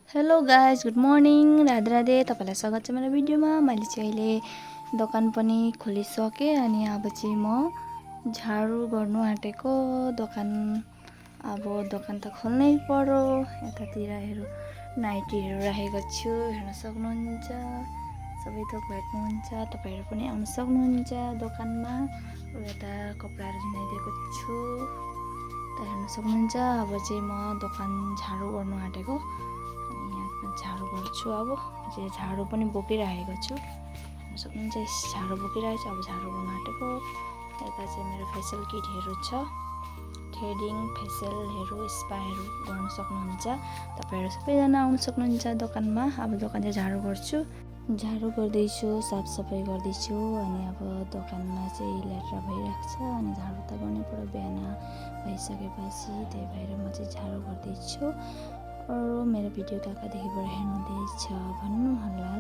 Hello guys, good morning. Radhe Radhe. तपाईँलाई स्वागत छ मेरो भिडियोमा। मैले चाहिँ अहिले दोकान पनि खोलिसकेँ अनि अब चाहिँ म झाडु गर्नु आँटेको। दोकान त खोल्नै पर्यो। यतातिर नाइटीहरू राखेको छु, हेर्न सक्नुहुन्छ। सबै थोक भेट्नुहुन्छ। तपाईँहरू पनि आउन सक्नुहुन्छ दोकानमा। यता कपडाहरू झुन्डाइदिएको छु, हेर्न सक्नुहुन्छ। अब चाहिँ म दोकान झाडु गर्नु आँटेको। झाडु गर्छु। अब चाहिँ झाडु पनि बोकिरहेको छु, हेर्न सक्नुहुन्छ। झाडु बोकिरहेको छु, अब झाडु गर्नु आँटेको। यता चाहिँ मेरो फेसियल किटहरू छ, थ्रेडिङ फेसियलहरू स्पाहरू गर्न सक्नुहुन्छ। तपाईँहरू सबैजना आउन सक्नुहुन्छ दोकानमा। अब दोकान चाहिँ झाडु गर्छु, झाडु गर्दैछु, साफसफाइ गर्दैछु। अनि अब दोकानमा चाहिँ लेट्रा भइरहेको छ अनि झाडु त गर्नै पर्यो बिहान भइसकेपछि। त्यही भएर म चाहिँ झाडु गर्दैछु। अरू मेरो भिडियो कहाँदेखिबाट हेर्नुहुँदैछ भन्नु होला।